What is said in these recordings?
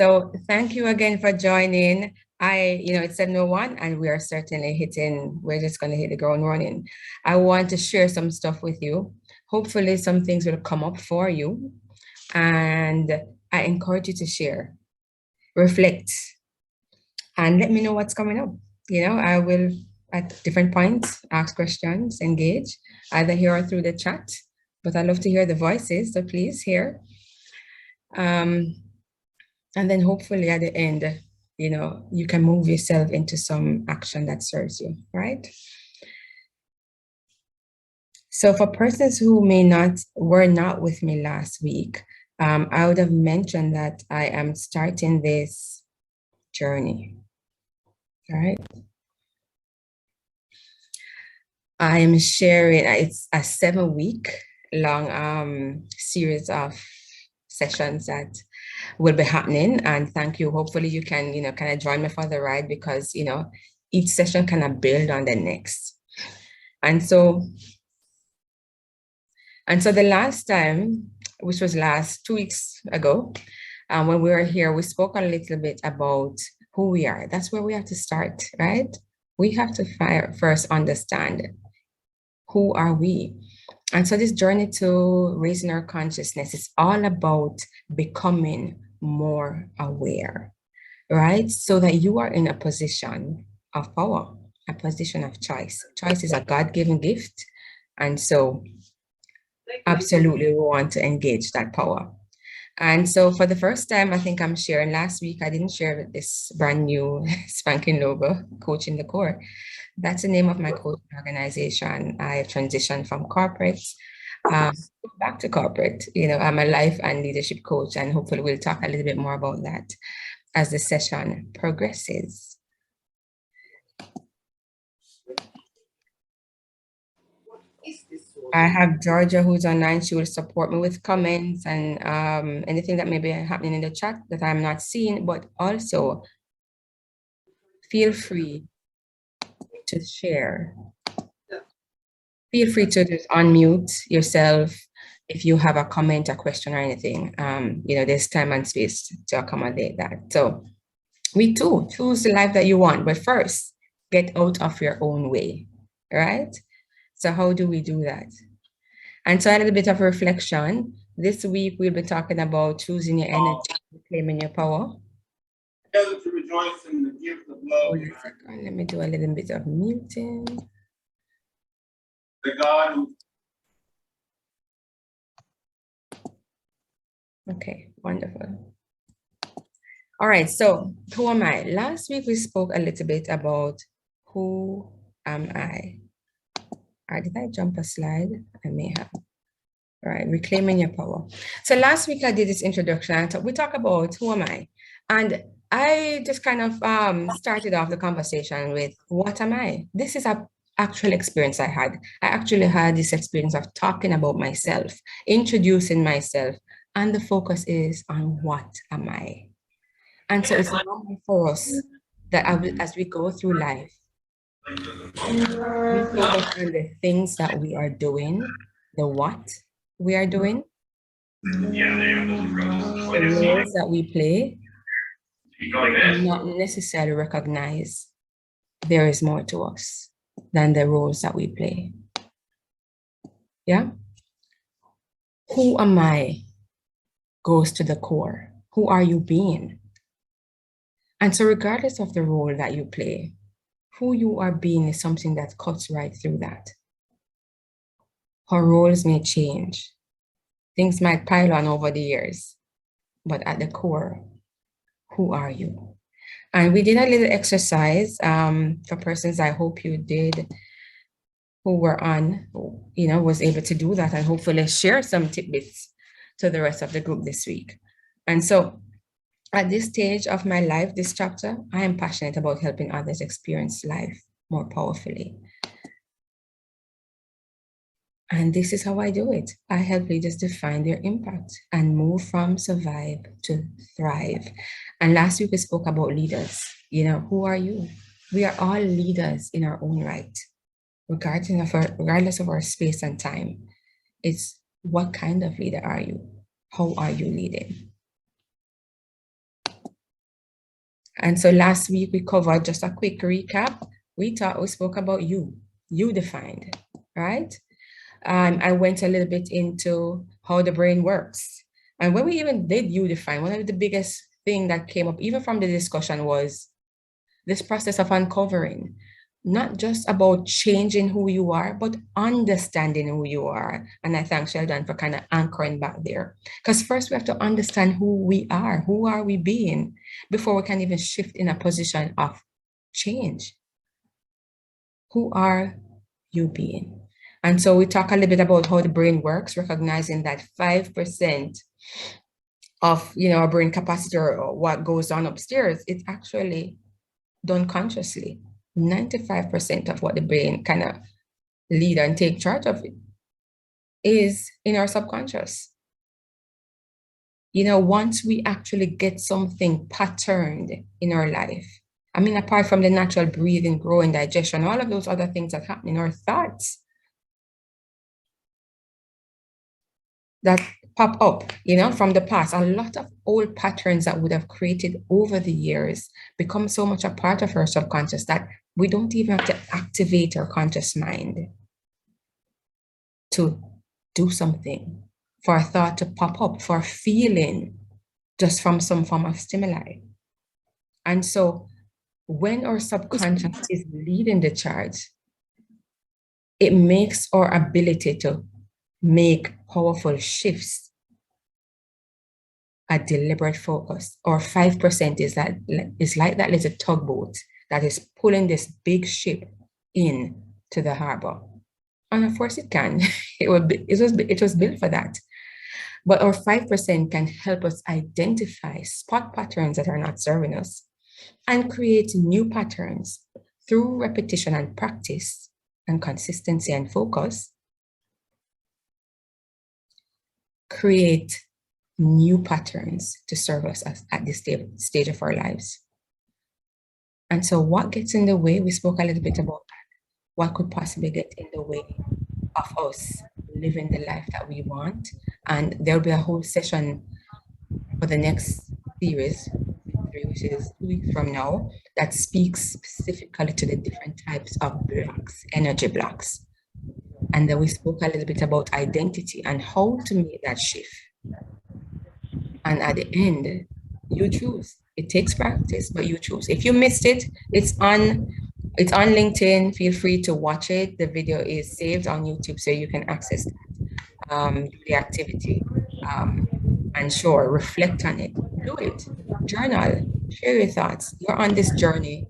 So thank you again for joining. It's 7:01 and we are certainly we're just going to hit the ground running. I want to share some stuff with you. Hopefully some things will come up for you. And I encourage you to share, reflect, and let me know what's coming up. I will, at different points, ask questions, engage, either here or through the chat. But I love to hear the voices, so please hear. And then hopefully at the end, you can move yourself into some action that serves you, right? So for persons who were not with me last week, I would have mentioned that I am starting this journey, all right? I am sharing, it's a 7-week long series of sessions that will be happening. And thank you. Hopefully you can, kind of join me for the ride because, each session kind of build on the next. And so the last time, which was 2 weeks ago, when we were here, we spoke a little bit about who we are. That's where we have to start, right? We have to first understand who are we. And so this journey to raising our consciousness is all about becoming more aware, right? So that you are in a position of power, a position of choice. Choice is a God-given gift. And so absolutely we want to engage that power. And so for the first time, I think I'm sharing. Last week, I didn't share this brand new spanking logo, Coaching the Core. That's the name of my coaching organization. I transitioned from corporate back to corporate. I'm a life and leadership coach, and hopefully we'll talk a little bit more about that as the session progresses. I have Georgia who's online. She will support me with comments and anything that may be happening in the chat that I'm not seeing, but also feel free to share. Feel free to just unmute yourself if you have a comment, a question, or anything. There's time and space to accommodate that. So we too choose the life that you want, but first get out of your own way, right? So how do we do that? And so a little bit of reflection. This week we'll be talking about choosing your energy, reclaiming your power. To rejoice in the gift of love. Hold a second. Let me do a little bit of muting. The God who... Okay, wonderful. All right, so who am I? Last week we spoke a little bit about who am I. All right, did I jump a slide? I may have. All right, reclaiming your power. So last week I did this introduction and we talk about who am I? And I just kind of started off the conversation with what am I? This is a actual experience I had. I actually had this experience of talking about myself, introducing myself, and the focus is on what am I? And so it's normal for us that as we go through life, we focus on the things that we are doing, the what we are doing, the roles that we play, and not necessarily recognize there is more to us than the roles that we play. Yeah? Who am I goes to the core. Who are you being? And so regardless of the role that you play, who you are being is something that cuts right through that. Our roles may change. Things might pile on over the years, but at the core, who are you? And we did a little exercise for persons I hope you did who were on, was able to do that and hopefully share some tidbits to the rest of the group this week. And so at this stage of my life, this chapter, I am passionate about helping others experience life more powerfully. And this is how I do it. I help leaders define their impact and move from survive to thrive. And last week we spoke about leaders. Who are you? We are all leaders in our own right, regardless of our space and time. It's what kind of leader are you? How are you leading? And so last week we covered, just a quick recap. We spoke about you defined, right? I went a little bit into how the brain works. And when we even did you define, one of the biggest thing that came up, even from the discussion, was this process of uncovering, not just about changing who you are, but understanding who you are. And I thank Sheldon for kind of anchoring back there. Because first we have to understand who we are. Who are we being before we can even shift in a position of change? Who are you being? And so we talk a little bit about how the brain works, recognizing that 5% of our brain capacity or what goes on upstairs, it's actually done consciously. 95% of what the brain kind of lead and take charge of it is in our subconscious. Once we actually get something patterned in our life, I mean, apart from the natural breathing, growing, digestion, all of those other things that happen in our thoughts that pop up, from the past, a lot of old patterns that would have created over the years become so much a part of our subconscious that we don't even have to activate our conscious mind to do something, for a thought to pop up, for a feeling just from some form of stimuli. And so when our subconscious is leading the charge, it makes our ability to make powerful shifts a deliberate focus. Or 5% is like that little tugboat that is pulling this big ship in to the harbor. And of course it can. It was built for that. But our 5% can help us identify spot patterns that are not serving us and create new patterns through repetition and practice and consistency and focus. Create new patterns to serve us at this stage of our lives. And so what gets in the way? We spoke a little bit about that. What could possibly get in the way of us living the life that we want? And there'll be a whole session for the next series, which is 2 weeks from now, that speaks specifically to the different types of blocks, energy blocks. And then we spoke a little bit about identity and how to make that shift. And at the end, you choose. It takes practice, but you choose. If you missed it, it's on LinkedIn. Feel free to watch it. The video is saved on YouTube, so you can access the activity. And sure, reflect on it. Do it. Journal. Share your thoughts. You're on this journey.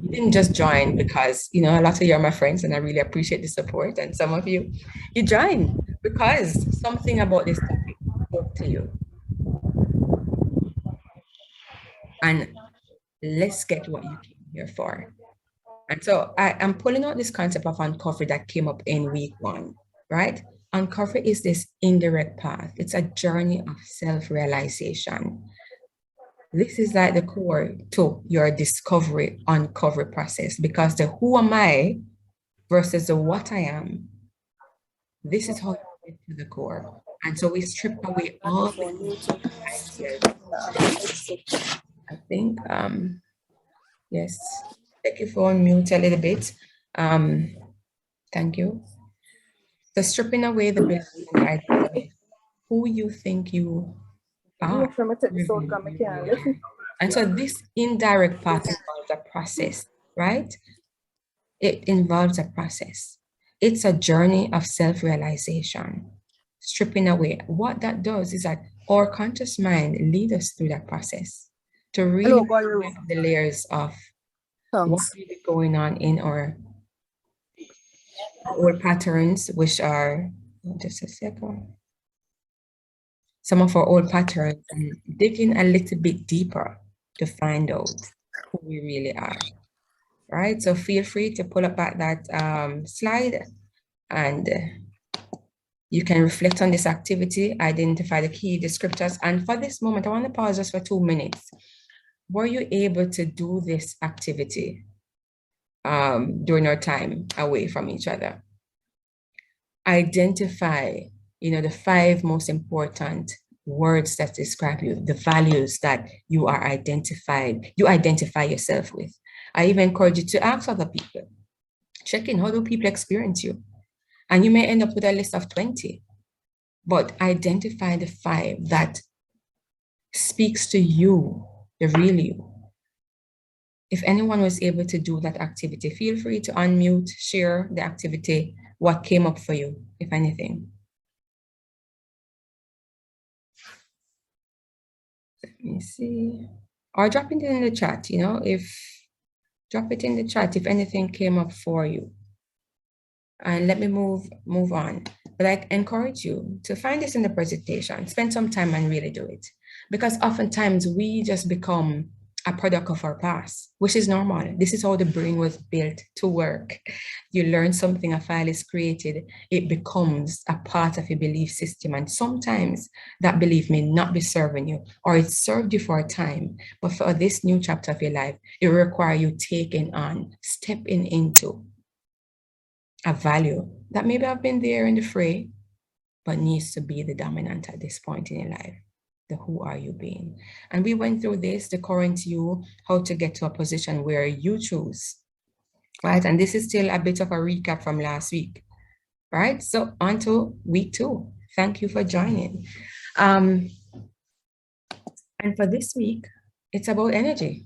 You didn't just join because, a lot of you are my friends and I really appreciate the support. And some of you joined because something about this topic spoke to you. And let's get what you came here for. And so I'm pulling out this concept of uncover that came up in week 1, right? Uncover is this indirect path. It's a journey of self-realization. This is like the core to your discovery, uncover process, because the who am I versus the what I am, this is how you get to the core. And so we strip away all the ideas. I think, yes, take your phone mute a little bit. Thank you. So stripping away the belief and idea of who you think you are. And so this indirect path involves a process, right? It involves a process. It's a journey of self-realization, stripping away. What that does is that our conscious mind leads us through that process to really the layers of what may be going on in our patterns, which are, just a second, some of our old patterns, and digging a little bit deeper to find out who we really are, right? So feel free to pull up back that slide and you can reflect on this activity, identify the key descriptors. And for this moment, I want to pause just for 2 minutes. Were you able to do this activity during our time away from each other? Identify, the 5 most important words that describe you, the values that you identify yourself with. I even encourage you to ask other people, check in, how do people experience you? And you may end up with a list of 20, but identify the 5 that speaks to you, the real you. If anyone was able to do that activity, feel free to unmute, share the activity, what came up for you, if anything. Let me see. Or drop it in the chat, drop it in the chat if anything came up for you. And let me move on. But I encourage you to find this in the presentation, spend some time and really do it. Because oftentimes we just become a product of our past, which is normal. This is how the brain was built to work. You learn something, a file is created, it becomes a part of your belief system. And sometimes that belief may not be serving you, or it served you for a time. But for this new chapter of your life, it will require you stepping into a value that maybe have been there in the fray, but needs to be the dominant at this point in your life. The who are you being? And we went through this, the current you, how to get to a position where you choose, right? And this is still a bit of a recap from last week, right? So on to week 2. Thank you for joining. And for this week, it's about energy,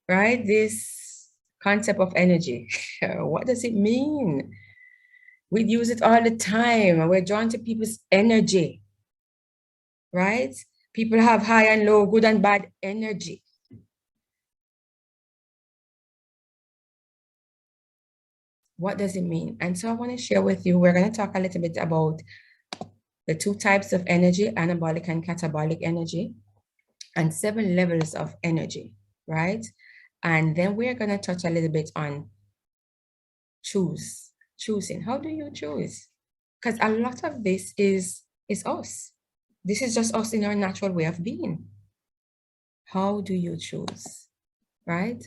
right? This concept of energy. What does it mean? We use it all the time. We're drawn to people's energy, right? People have high and low, good and bad energy. What does it mean? And so I want to share with you, we're going to talk a little bit about the 2 types of energy, anabolic and catabolic energy, and 7 levels of energy, right? And then we're going to touch a little bit on choosing. How do you choose? Because a lot of this is us. This is just us in our natural way of being. How do you choose, right?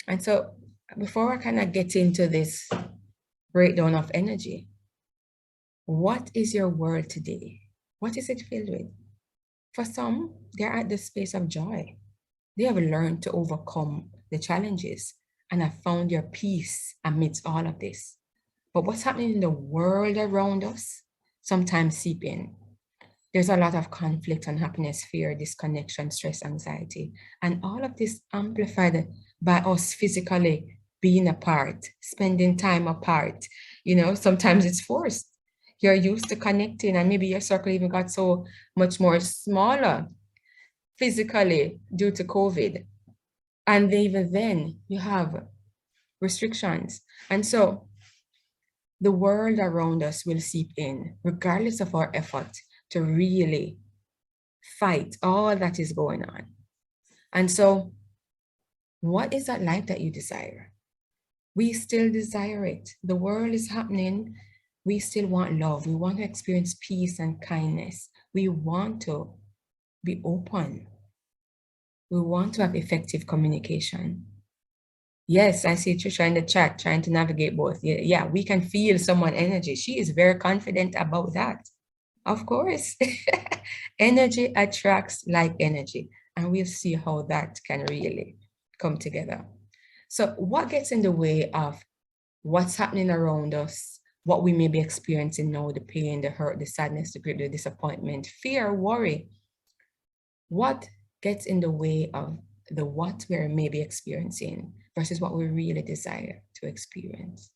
And so before I kind of get into this breakdown of energy, what is your world today? What is it filled with? For some, they're at the space of joy. They have learned to overcome the challenges and have found their peace amidst all of this. But what's happening in the world around us sometimes seep in. There's a lot of conflict, unhappiness, fear, disconnection, stress, anxiety, and all of this amplified by us physically being apart, spending time apart. Sometimes it's forced. You're used to connecting, and maybe your circle even got so much more smaller physically due to COVID. And even then, you have restrictions. And so the world around us will seep in, regardless of our effort to really fight all that is going on. And so, what is that life that you desire? We still desire it. The world is happening. We still want love. We want to experience peace and kindness. We want to be open. We want to have effective communication. Yes, I see Trisha in the chat trying to navigate both. Yeah, we can feel someone's energy. She is very confident about that. Of course, energy attracts like energy, and we'll see how that can really come together. So what gets in the way of what's happening around us, what we may be experiencing now, the pain, the hurt, the sadness, the grief, the disappointment, fear, worry? What gets in the way of the what we may be experiencing versus what we really desire to experience?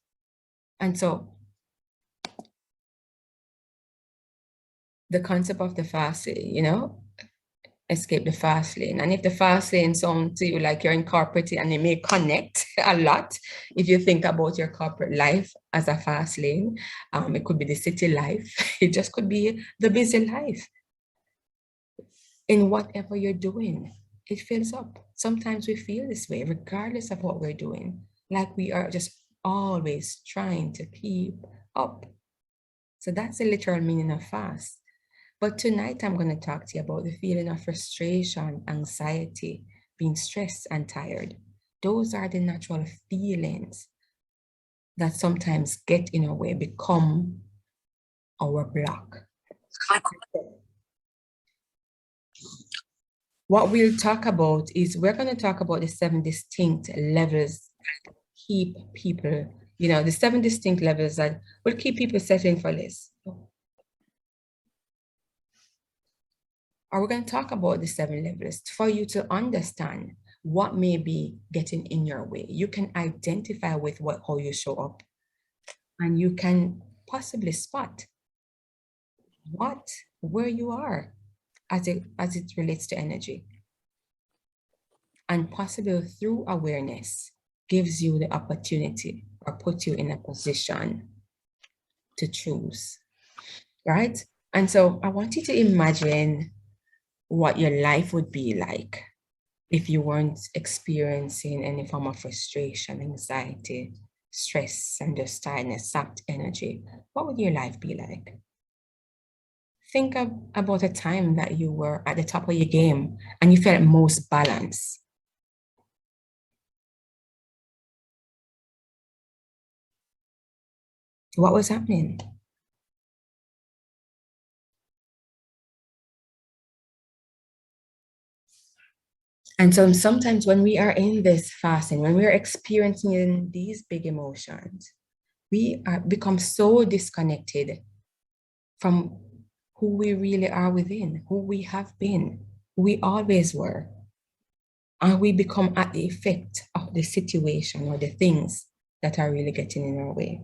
And so the concept of the fast lane, escape the fast lane. And if the fast lane sounds to you like you're in corporate, and it may connect a lot, if you think about your corporate life as a fast lane, it could be the city life. It just could be the busy life. In whatever you're doing, it fills up. Sometimes we feel this way, regardless of what we're doing, like we are just always trying to keep up. So that's the literal meaning of fast. But tonight I'm going to talk to you about the feeling of frustration, anxiety, being stressed and tired. Those are the natural feelings that sometimes get in our way, become our block. What we'll talk about is we're going to talk about the 7 distinct levels that keep people, the 7 distinct levels that will keep people settling for less. Or we're going to talk about the 7 levels for you to understand what may be getting in your way. You can identify with how you show up, and you can possibly spot where you are as it relates to energy. And possibly through awareness gives you the opportunity or put you in a position to choose, right? And so I want you to imagine what your life would be like if you weren't experiencing any form of frustration, anxiety, stress, and just tiredness, sapped energy. What would your life be like? Think about a time that you were at the top of your game and you felt most balanced. What was happening? And so sometimes when we are in this fasting, when we're experiencing these big emotions, we become so disconnected from who we really are within, who we have been, who we always were. And we become at the effect of the situation or the things that are really getting in our way.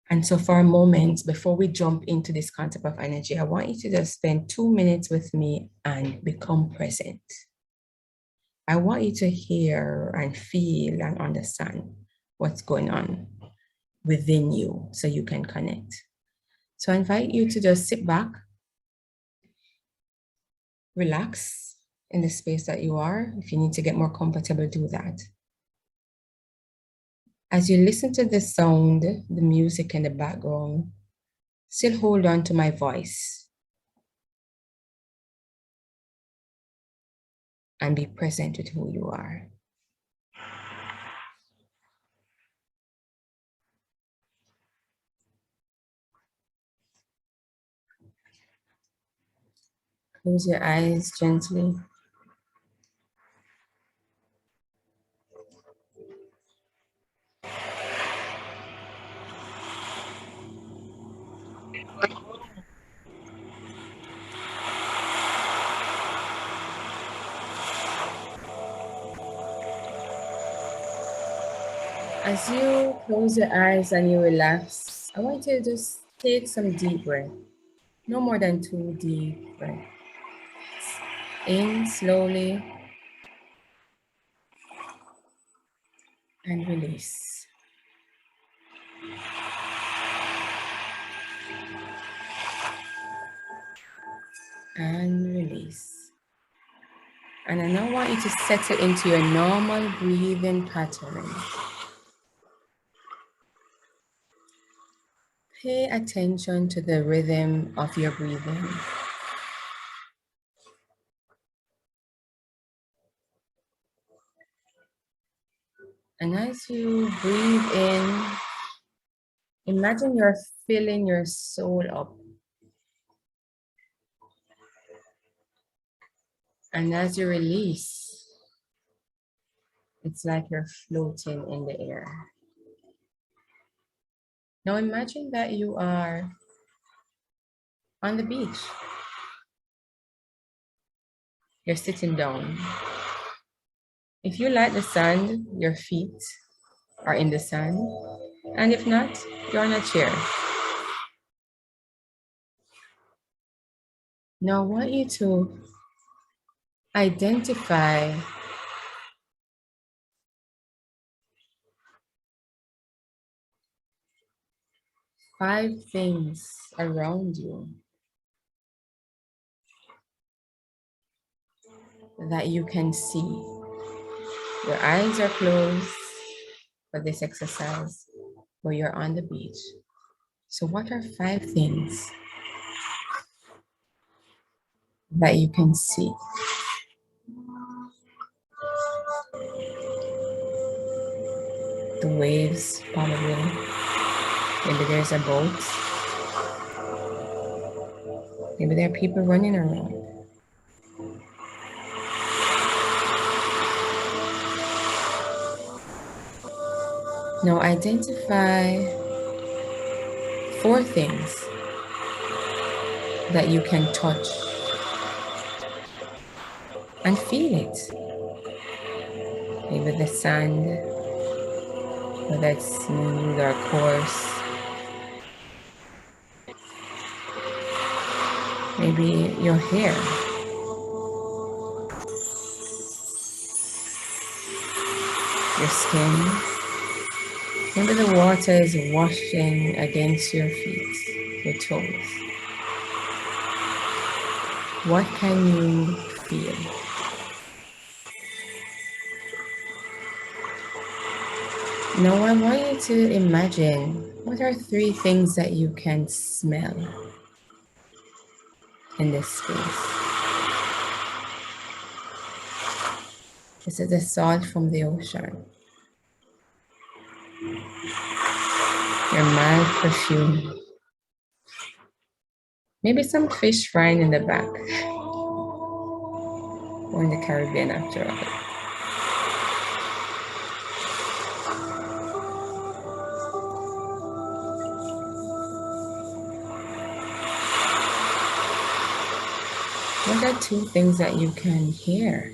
And so for a moment, before we jump into this concept of energy, I want you to just spend 2 minutes with me and become present. I want you to hear and feel and understand what's going on within you so you can connect. So I invite you to just sit back, relax in the space that you are. If you need to get more comfortable, do that. As you listen to the sound, the music in the background, still hold on to my voice and be present with who you are. Close your eyes gently. As you close your eyes and you relax, I want you to just take some deep breath. No more than 2 deep breaths. In slowly and release. And release. And I now want you to settle into your normal breathing pattern. Pay attention to the rhythm of your breathing. And as you breathe in, imagine you're filling your soul up. And as you release, it's like you're floating in the air. Now imagine that you are on the beach. You're sitting down. If you like the sand, your feet are in the sand. And if not, you're on a chair. Now I want you to identify 5 things around you that you can see. Your eyes are closed for this exercise, but you're on the beach. So what are 5 things that you can see? The waves, probably. Maybe there's a boat. Maybe there are people running around. Now identify 4 things that you can touch and feel it. Maybe the sand, whether it's smooth or coarse. Maybe your hair. Your skin. Maybe the water is washing against your feet, your toes. What can you feel? Now I want you to imagine, what are 3 things that you can smell in this space? Is it the salt from the ocean? Your mild perfume? Maybe some fish frying in the back. Or in the Caribbean after all. What are 2 things that you can hear?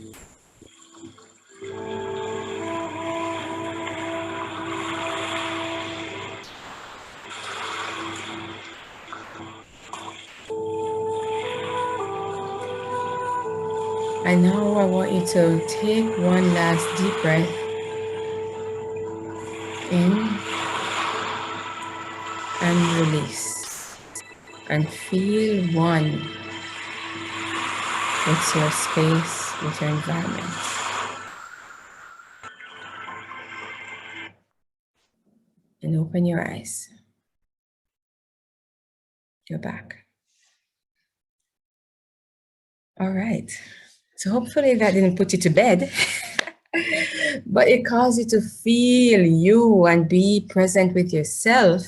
And now I want you to take one last deep breath in and release. And feel one with your space, with your environment. And open your eyes. You're back. All right. So hopefully that didn't put you to bed, but it caused you to feel you and be present with yourself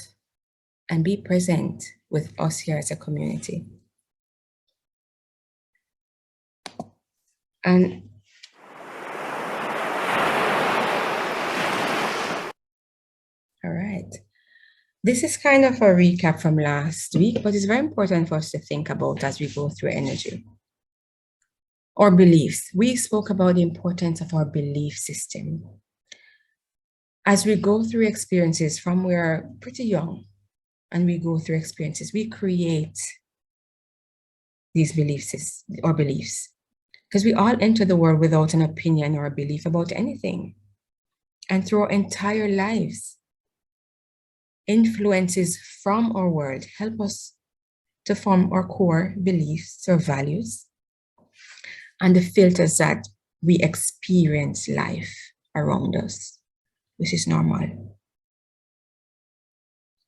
and be present with us here as a community. And all right. This is kind of a recap from last week, but it's very important for us to think about as we go through energy. Our beliefs. We spoke about the importance of our belief system. As we go through experiences from we're pretty young and we go through experiences, we create these beliefs or beliefs because we all enter the world without an opinion or a belief about anything. And through our entire lives, influences from our world help us to form our core beliefs or values and the filters that we experience life around us, which is normal.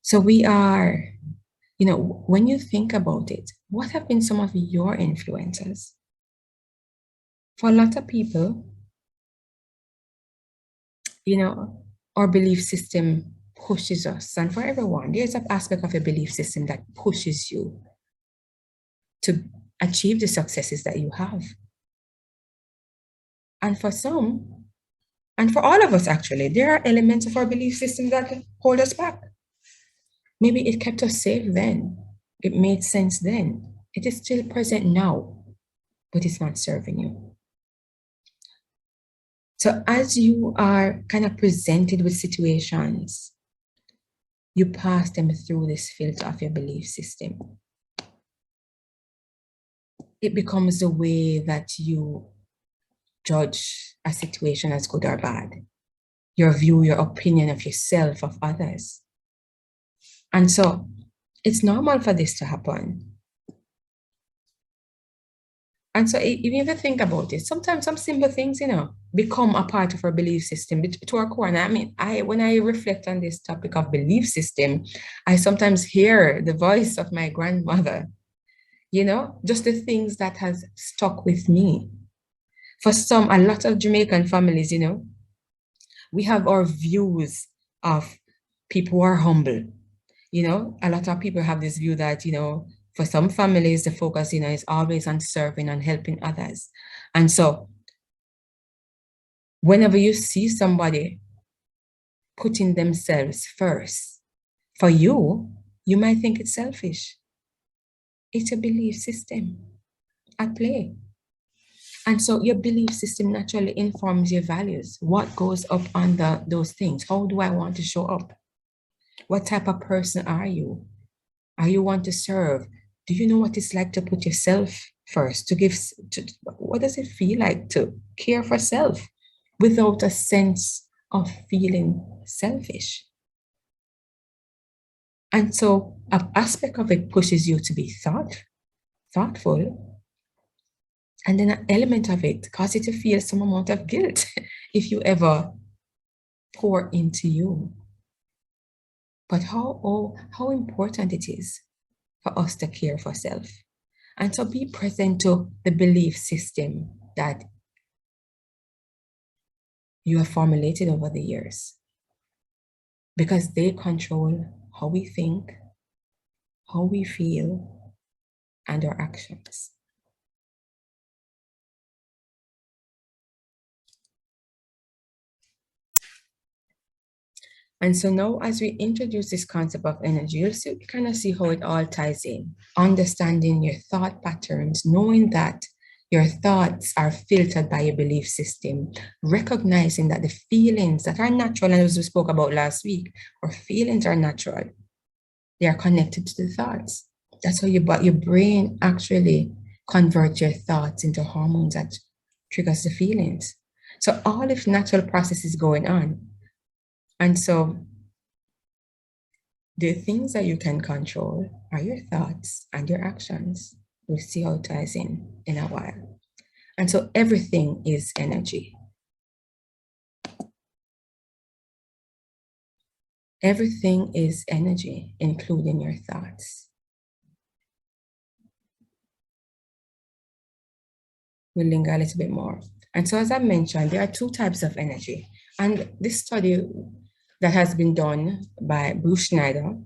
So we are, when you think about it, what have been some of your influences? For a lot of people, our belief system pushes us. And for everyone, there's an aspect of your belief system that pushes you to achieve the successes that you have. And for some, and for all of us actually, there are elements of our belief system that hold us back. Maybe it kept us safe then. It made sense then. It is still present now, but it's not serving you. So as you are kind of presented with situations, you pass them through this filter of your belief system. It becomes the way that you judge a situation as good or bad, your view, your opinion of yourself, of others. And so it's normal for this to happen. And so even if you think about it, sometimes some simple things, become a part of our belief system to our core. And I mean, when I reflect on this topic of belief system, I sometimes hear the voice of my grandmother, just the things that has stuck with me. For a lot of Jamaican families, we have our views of people who are humble. A lot of people have this view that, For some families, the focus, is always on serving and helping others. And so whenever you see somebody putting themselves first, for you, you might think it's selfish. It's a belief system at play. And so your belief system naturally informs your values. What goes up under those things? How do I want to show up? What type of person are you? Are you want to serve? Do you know what it's like to put yourself first? What does it feel like to care for self without a sense of feeling selfish? And so an aspect of it pushes you to be thoughtful. And then an element of it causes you to feel some amount of guilt if you ever pour into you. But how important it is for us to care for self and to be present to the belief system that you have formulated over the years, because they control how we think, how we feel, and our actions. And so now, as we introduce this concept of energy, you'll kind of see how it all ties in. Understanding your thought patterns, knowing that your thoughts are filtered by your belief system, recognizing that the feelings that are natural, and as we spoke about last week, our feelings are natural. They are connected to the thoughts. That's how your brain actually converts your thoughts into hormones that triggers the feelings. So all of natural processes going on. And so the things that you can control are your thoughts and your actions. We'll see how it ties in a while. And so everything is energy. Everything is energy, including your thoughts. We'll linger a little bit more. And so as I mentioned, there are two types of energy. And this study that has been done by Bruce Schneider,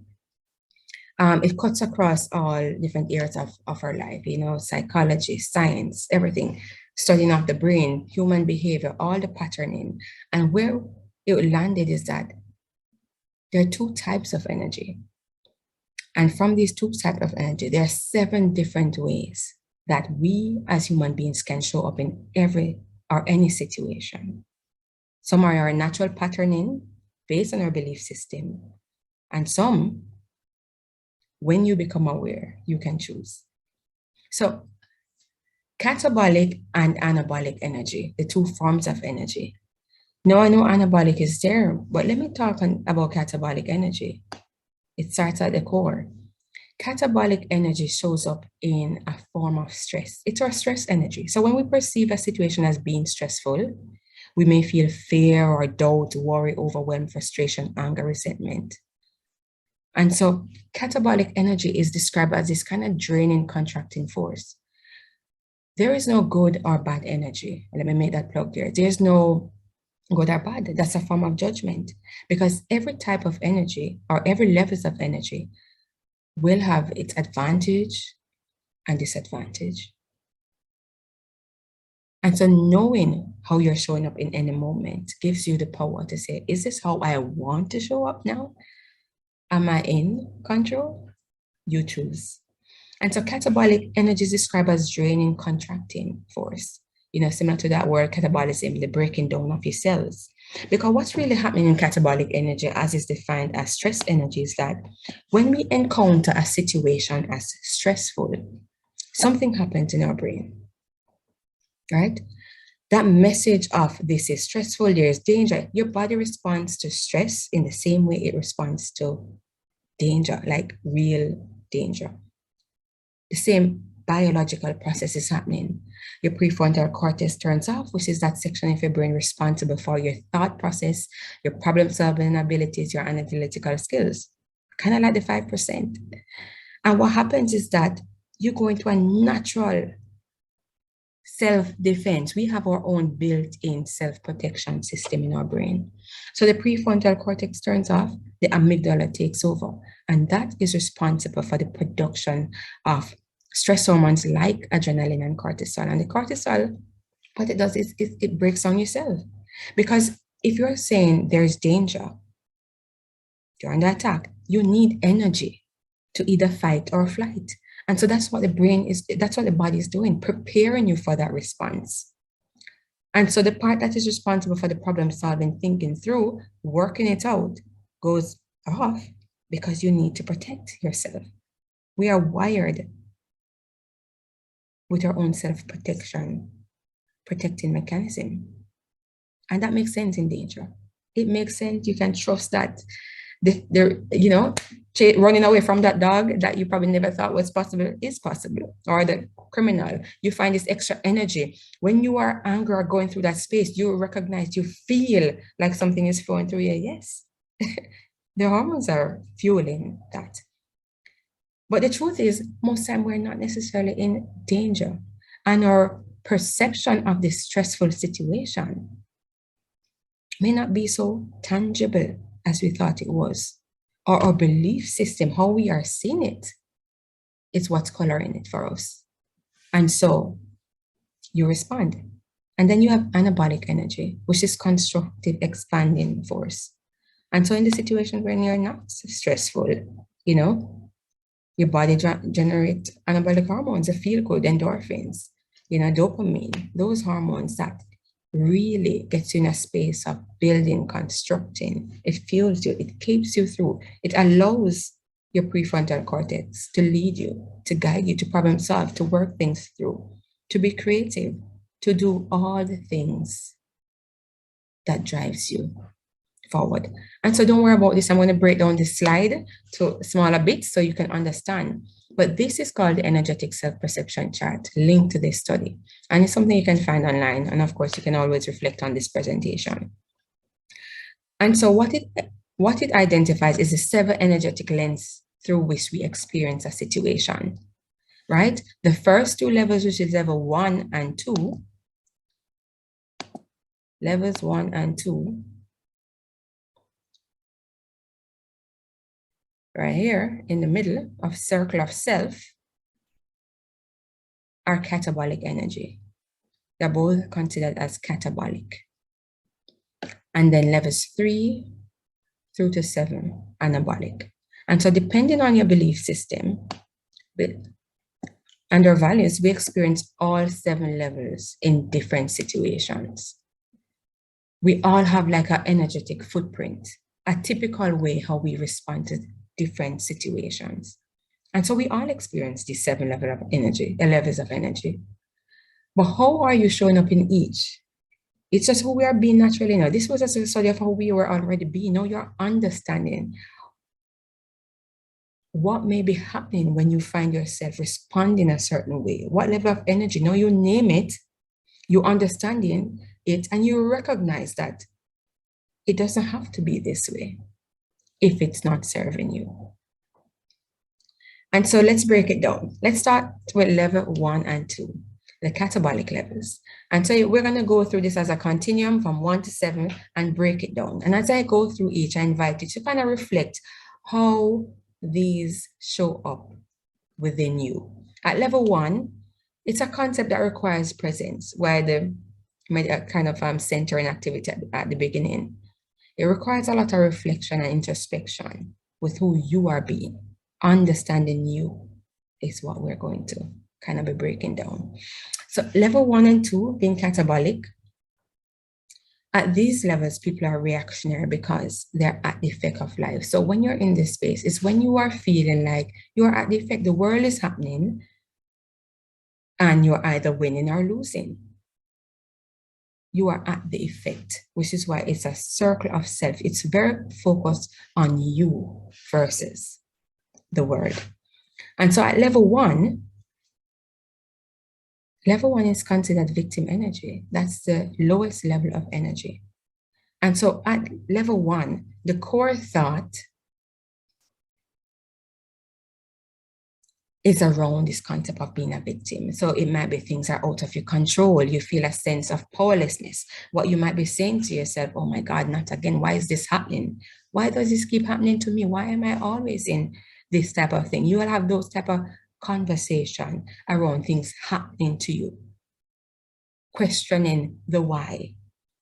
it cuts across all different areas of our life, psychology, science, everything, studying of the brain, human behavior, all the patterning. And where it landed is that there are two types of energy. And from these two types of energy, there are 7 different ways that we as human beings can show up in every or any situation. Some are our natural patterning based on our belief system, and some, when you become aware, you can choose. So catabolic and anabolic energy, the two forms of energy. Now I know anabolic is there, but let me talk about catabolic energy. It starts at the core. Catabolic energy shows up in a form of stress. It's our stress energy. So when we perceive a situation as being stressful, we may feel fear or doubt, worry, overwhelm, frustration, anger, resentment. And so catabolic energy is described as this kind of draining, contracting force. There is no good or bad energy. Let me make that plug there. There's no good or bad. That's a form of judgment, because every type of energy or every levels of energy will have its advantage and disadvantage. And so knowing how you're showing up in any moment gives you the power to say, is this how I want to show up now? Am I in control? You choose. And so catabolic energy is described as draining, contracting force. Similar to that word catabolism, the breaking down of your cells. Because what's really happening in catabolic energy, as is defined as stress energy, is that when we encounter a situation as stressful, something happens in our brain, right? That message of this is stressful, there is danger. Your body responds to stress in the same way it responds to danger, like real danger. The same biological process is happening. Your prefrontal cortex turns off, which is that section of your brain responsible for your thought process, your problem-solving abilities, your analytical skills, kind of like the 5%. And what happens is that you go into a natural self-defense. We have our own built-in self-protection system in our brain. So the prefrontal cortex turns off, the amygdala takes over, and that is responsible for the production of stress hormones like adrenaline and cortisol. And the cortisol, what it does is it breaks down your cell. Because if you're saying there's danger, you're under attack, you need energy to either fight or flight. And so that's what the brain is, that's what the body is doing, preparing you for that response. And so the part that is responsible for the problem solving, thinking through, working it out, goes off because you need to protect yourself. We are wired with our own self-protection, protecting mechanism. And that makes sense in danger. It makes sense. You can trust that running away from that dog that you probably never thought was possible is possible, or the criminal. You find this extra energy. When you are angry or going through that space, you recognize, you feel like something is flowing through you. Yes, the hormones are fueling that. But the truth is, most time we're not necessarily in danger. And our perception of this stressful situation may not be so tangible as we thought it was. Or our belief system, how we are seeing it, is what's coloring it for us. And so you respond. And then you have anabolic energy, which is constructive, expanding force. And so in the situation when you're not stressful, your body generates anabolic hormones, the feel good, endorphins, dopamine, those hormones that really gets you in a space of building, constructing. It fuels you, it keeps you through. It allows your prefrontal cortex to lead you, to guide you, to problem solve, to work things through, to be creative, to do all the things that drives you forward. And so don't worry about this. I'm going to break down this slide to smaller bits so you can understand. But this is called the energetic self-perception chart, linked to this study. And it's something you can find online. And of course, you can always reflect on this presentation. And so what it identifies is the 7 energetic lens through which we experience a situation, right? The first 2 levels, which is level 1 and 2, levels 1 and 2, right here in the middle of circle of self, are catabolic energy. They're both considered as catabolic. And then levels 3 through to 7, anabolic. And so depending on your belief system and our values, we experience all 7 levels in different situations. We all have like an energetic footprint, a typical way how we respond to different situations. And so we all experience these 7 levels of energy. But how are you showing up in each? It's just who we are being naturally now. This was just a study of how we were already being. Now you're understanding what may be happening when you find yourself responding a certain way. What level of energy? Now you name it, you understanding it, and you recognize that it doesn't have to be this way if it's not serving you. And so let's break it down. Let's start with level 1 and 2, the catabolic levels. And so we're going to go through this as a continuum from 1 to 7 and break it down. And as I go through each, I invite you to kind of reflect how these show up within you. At level 1, it's a concept that requires presence, where the kind of centering activity at the beginning. It requires a lot of reflection and introspection with who you are being. Understanding you is what we're going to kind of be breaking down. So level 1 and 2 being catabolic. At these levels, people are reactionary because they're at the effect of life. So when you're in this space, it's when you are feeling like you're at the effect, the world is happening, and you're either winning or losing. You are at the effect, which is why it's a circle of self. It's very focused on you versus the world. And so at level 1 is considered victim energy. That's the lowest level of energy. And so at level 1, the core thought is around this concept of being a victim. So it might be things are out of your control. You feel a sense of powerlessness. What you might be saying to yourself, oh my God, not again. Why is this happening? Why does this keep happening to me? Why am I always in this type of thing? You will have those type of conversation around things happening to you, questioning the why.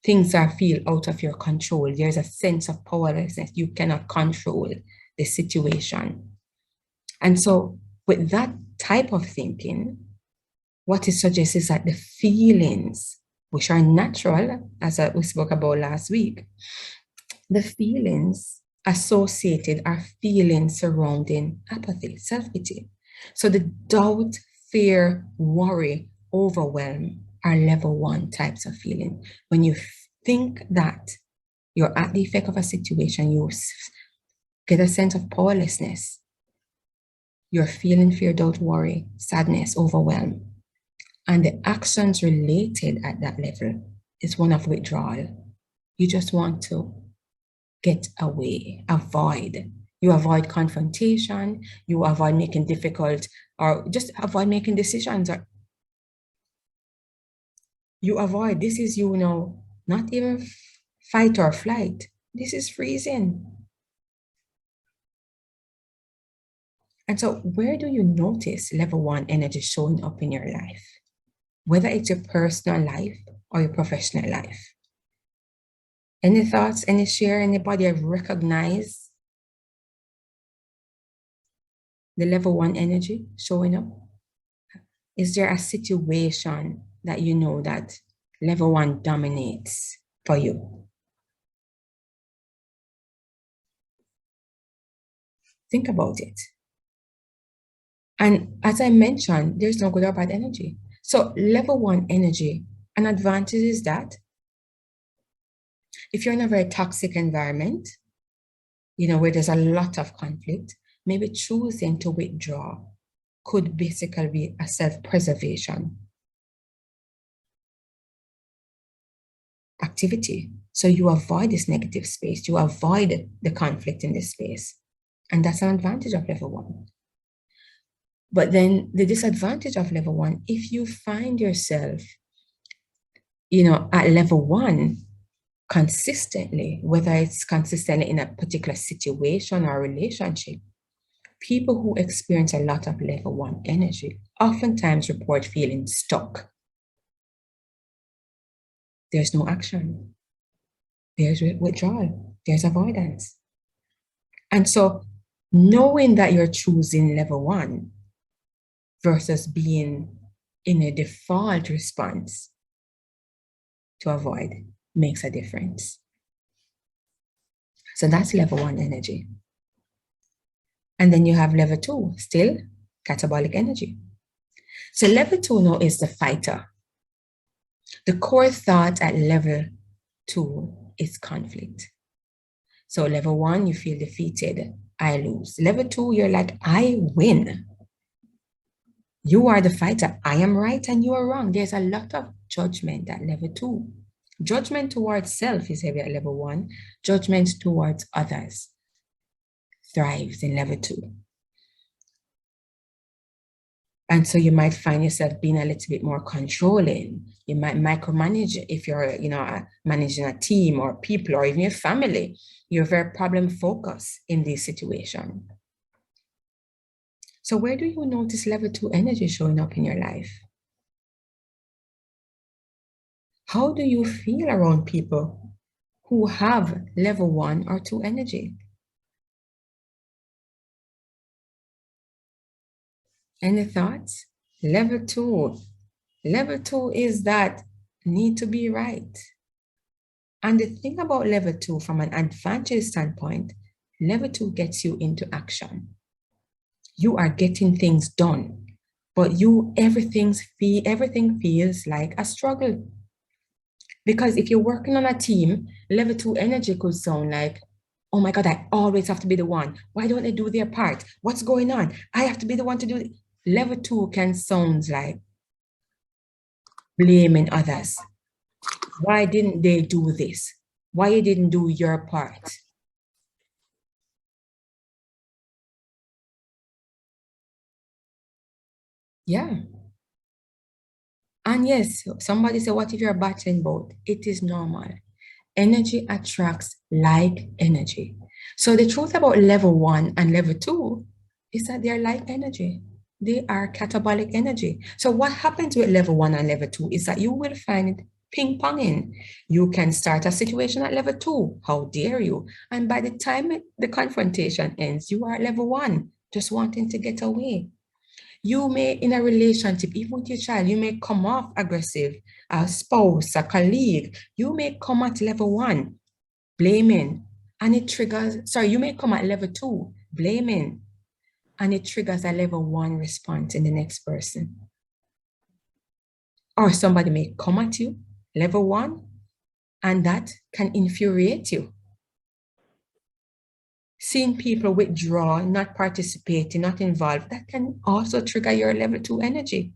Things are feel out of your control. There's a sense of powerlessness. You cannot control the situation. And so with that type of thinking, what it suggests is that the feelings, which are natural, as we spoke about last week, the feelings associated are feelings surrounding apathy, self-pity. So the doubt, fear, worry, overwhelm are level 1 types of feeling. When you think that you're at the effect of a situation, you get a sense of powerlessness. You're feeling fear, doubt, worry, sadness, overwhelm. And the actions related at that level is one of withdrawal. You just want to get away, avoid. You avoid confrontation, you avoid making difficult, or just avoid making decisions. Or you avoid, this is, not even fight or flight. This is freezing. And so where do you notice level 1 energy showing up in your life? Whether it's your personal life or your professional life. Any thoughts, any share, anybody have recognized the level 1 energy showing up? Is there a situation that you know that level 1 dominates for you? Think about it. And as I mentioned, there's no good or bad energy. So level 1 energy, an advantage is that if you're in a very toxic environment, where there's a lot of conflict, maybe choosing to withdraw could basically be a self-preservation activity. So you avoid this negative space, you avoid the conflict in this space. And that's an advantage of level 1. But then the disadvantage of level 1, if you find yourself, at level 1 consistently, whether it's consistently in a particular situation or relationship, people who experience a lot of level 1 energy oftentimes report feeling stuck. There's no action. There's withdrawal. There's avoidance. And so knowing that you're choosing level 1 versus being in a default response to avoid makes a difference. So that's level 1 energy. And then you have level 2, still catabolic energy. So level 2 now is the fighter. The core thought at level 2 is conflict. So level 1, you feel defeated. I lose. Level 2, you're like, I win. You are the fighter. I am right and you are wrong. There's a lot of judgment at level 2. Judgment towards self is heavy at level 1. Judgment towards others thrives in level 2. And so you might find yourself being a little bit more controlling. You might micromanage if you're, managing a team or people or even your family. You're very problem focused in this situation. So where do you notice level 2 energy showing up in your life? How do you feel around people who have level 1 or 2 energy? Any thoughts? Level 2. Level 2 is that need to be right. And the thing about level 2 from an advantage standpoint, level 2 gets you into action. You are getting things done, but everything feels like a struggle. Because if you're working on a team, level 2 energy could sound like, oh my God, I always have to be the one. Why don't they do their part? What's going on? I have to be the one to do it. Level 2 can sound like blaming others. Why didn't they do this? Why you didn't do your part? Yeah. And yes, somebody said, what if you're battling both? It is normal. Energy attracts like energy. So the truth about level 1 and level 2 is that they're like energy. They are catabolic energy. So what happens with level 1 and level 2 is that you will find it ping-ponging. You can start a situation at level 2. How dare you? And by the time the confrontation ends, you are at level 1, just wanting to get away. You may, in a relationship, even with your child, you may come off aggressive, a spouse, a colleague, you may come at level 1, blaming, and it triggers, sorry, you may come at level 2, blaming, and it triggers a level 1 response in the next person. Or somebody may come at you, level 1, and that can infuriate you. Seeing people withdraw, not participating, not involved, that can also trigger your level 2 energy.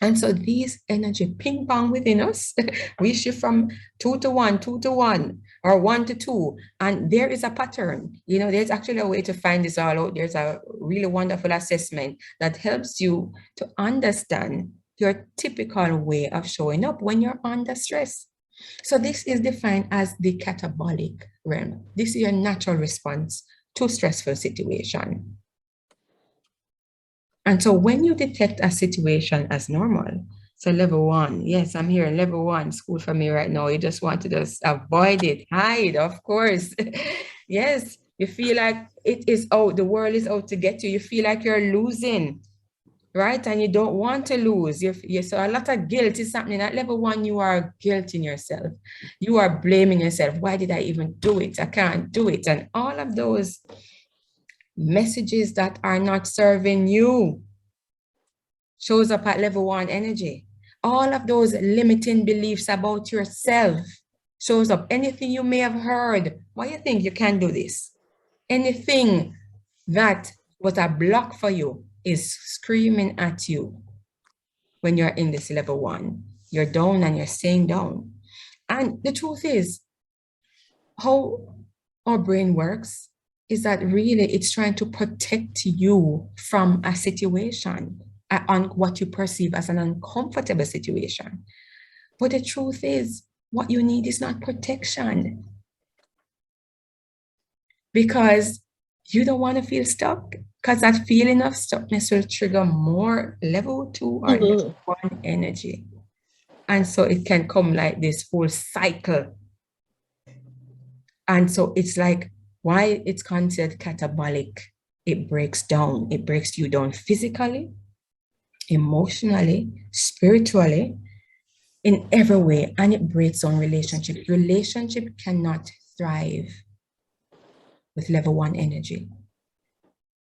And so these energy ping pong within us, we shift from 2 to 1, 2 to 1, or 1 to 2. And there is a pattern. You know, there's actually a way to find this all out. There's a really wonderful assessment that helps you to understand your typical way of showing up when you're under stress. So this is defined as the catabolic realm. This is your natural response to stressful situation. And so when you detect a situation as normal, so level 1, yes, I'm here, level 1, school for me right now. You just want to just avoid it, hide, of course. Yes, you feel like it is out, the world is out to get you. You feel like you're losing, right? And you don't want to lose. So a lot of guilt is happening. At level 1, you are guilting yourself. You are blaming yourself. Why did I even do it? I can't do it. And all of those messages that are not serving you shows up at level 1 energy. All of those limiting beliefs about yourself shows up. Anything you may have heard, why you think you can do this? Anything that was a block for you is screaming at you when you're in this level 1. You're down and you're staying down. And the truth is, how our brain works is that really it's trying to protect you from a situation, on what you perceive as an uncomfortable situation. But the truth is, what you need is not protection, because you don't want to feel stuck, because that feeling of stuckness will trigger more level 2 or level 1 energy. And so it can come like this whole cycle. And so it's like, why it's considered catabolic, it breaks you down physically, emotionally, spiritually, in every way, and it breaks down relationship. Relationship cannot thrive with level 1 energy,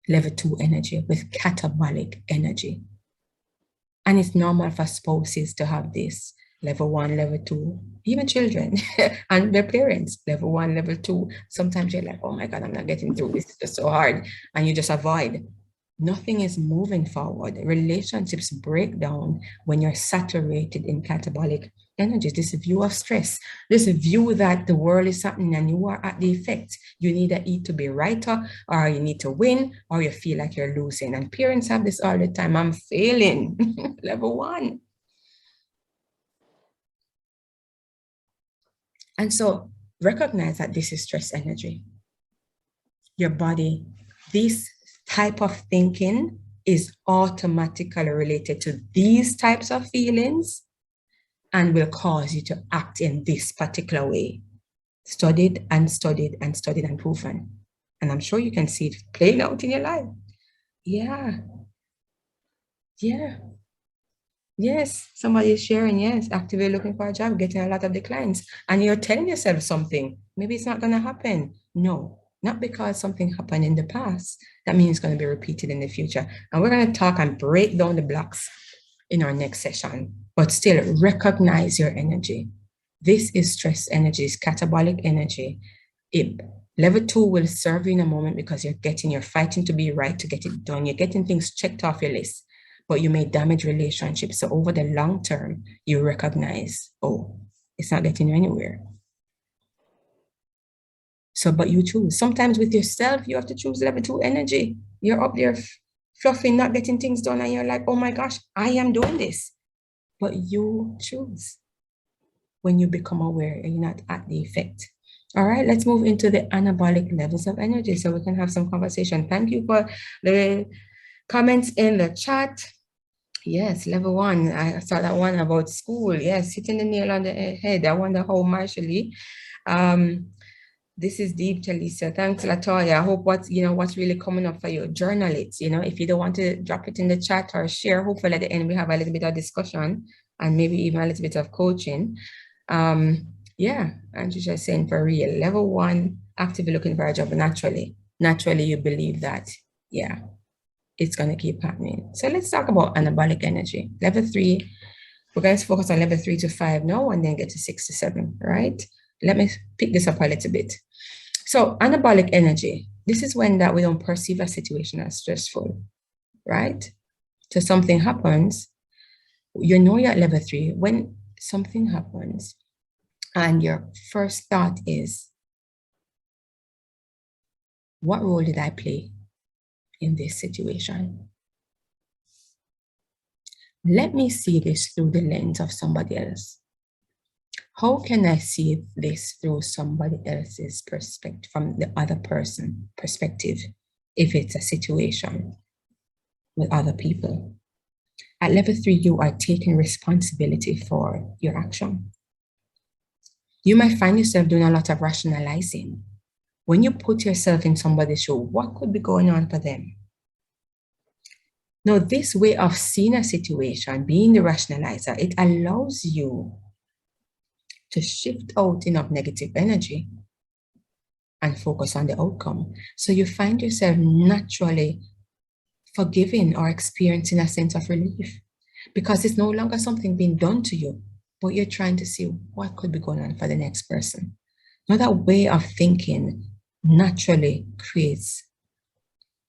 level 2 energy, with catabolic energy. And it's normal for spouses to have this level 1, level 2, even children and their parents, level 1, level 2. Sometimes you're like, oh my God, I'm not getting through this. It's just so hard. And you just avoid. Nothing is moving forward. Relationships break down when you're saturated in catabolic energies. This view of stress, this view that the world is happening and you are at the effect. You need to eat to be righter, or you need to win, or you feel like you're losing. And parents have this all the time. I'm failing. Level 1. And so recognize that this is stress energy. Your body, this type of thinking is automatically related to these types of feelings and will cause you to act in this particular way. Studied and studied and studied and proven. And I'm sure you can see it playing out in your life. Yeah. Yeah. Yes, somebody is sharing, yes, actively looking for a job, getting a lot of declines. And you're telling yourself something. Maybe it's not going to happen. No, not because something happened in the past. That means it's going to be repeated in the future. And we're going to talk and break down the blocks in our next session. But still, recognize your energy. This is stress energy, it's catabolic energy. Level 2 will serve you in a moment because you're fighting to be right, to get it done. You're getting things checked off your list, but you may damage relationships. So over the long term, you recognize, oh, it's not getting you anywhere. So, but you choose. Sometimes with yourself, you have to choose level 2 energy. You're up there fluffing, not getting things done, and you're like, oh my gosh, I am doing this. But you choose when you become aware and you're not at the effect. All right, let's move into the anabolic levels of energy so we can have some conversation. Thank you for the comments in the chat. Yes, level 1. I saw that one about school. Yes, hitting the nail on the head. I wonder how Marshally. This is deep, Talisa. Thanks, Latoya. I hope what's really coming up for you. Journal it. If you don't want to drop it in the chat or share, hopefully at the end we have a little bit of discussion and maybe even a little bit of coaching. Yeah, and she's just saying for real. Level 1, actively looking for a job naturally. Naturally, you believe that, yeah, it's going to keep happening. So let's talk about anabolic energy. Level 3, we're going to focus on level 3 to 5 now and then get to 6 to 7, right? Let me pick this up a little bit. So anabolic energy, this is when that we don't perceive a situation as stressful, right? So something happens, you're at level 3. When something happens and your first thought is, what role did I play in this situation? Let me see this through the lens of somebody else. How can I see this through somebody else's perspective, from the other person perspective, if it's a situation with other people? At level 3, you are taking responsibility for your action. You might find yourself doing a lot of rationalizing. When you put yourself in somebody's shoe, what could be going on for them? Now, this way of seeing a situation, being the rationalizer, it allows you to shift out enough negative energy and focus on the outcome. So you find yourself naturally forgiving or experiencing a sense of relief because it's no longer something being done to you, but you're trying to see what could be going on for the next person. Now that way of thinking naturally creates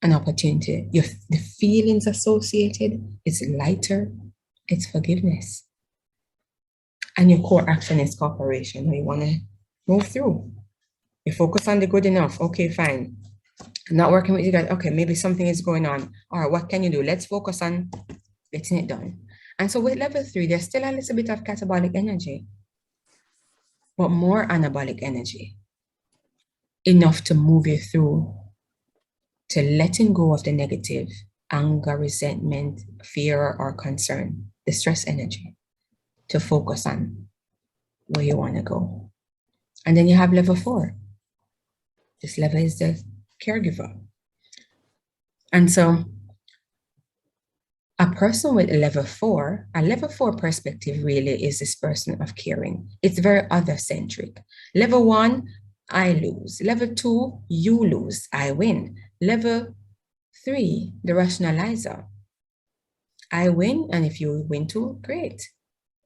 an opportunity. The feelings associated, it's lighter, it's forgiveness. And your core action is cooperation, where you want to move through. You focus on the good enough. Okay, fine. Not working with you guys. Okay, maybe something is going on. All right, what can you do? Let's focus on getting it done. And so with level 3, there's still a little bit of catabolic energy, but more anabolic energy. Enough to move you through to letting go of the negative, anger, resentment, fear, or concern, the stress energy, to focus on where you want to go. And then you have level 4. This level is the caregiver. And so a person with a level 4 perspective really is this person of caring. It's very other-centric. Level 1, I lose. Level 2, you lose, I win. Level 3, the rationalizer. I win, and if you win too, great.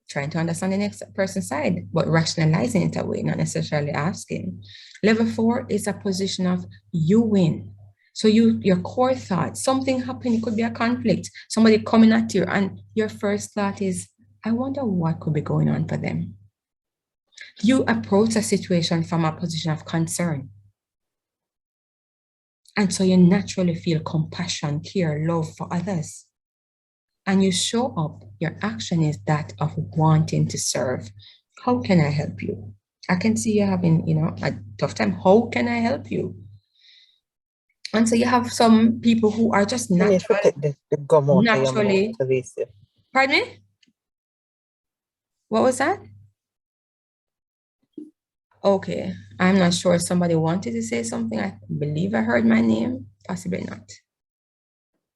Trying to understand the next person's side, but rationalizing it away, not necessarily asking. Level 4 is a position of you win. So your core thought, something happened, it could be a conflict, somebody coming at you, and your first thought is, I wonder what could be going on for them. You approach a situation from a position of concern. And so you naturally feel compassion, care, love for others. And you show up, your action is that of wanting to serve. How can I help you? I can see you having, a tough time. How can I help you? And so you have some people who are just naturally. Pardon me? What was that? Okay, I'm not sure. Somebody wanted to say something. I believe I heard my name, possibly not.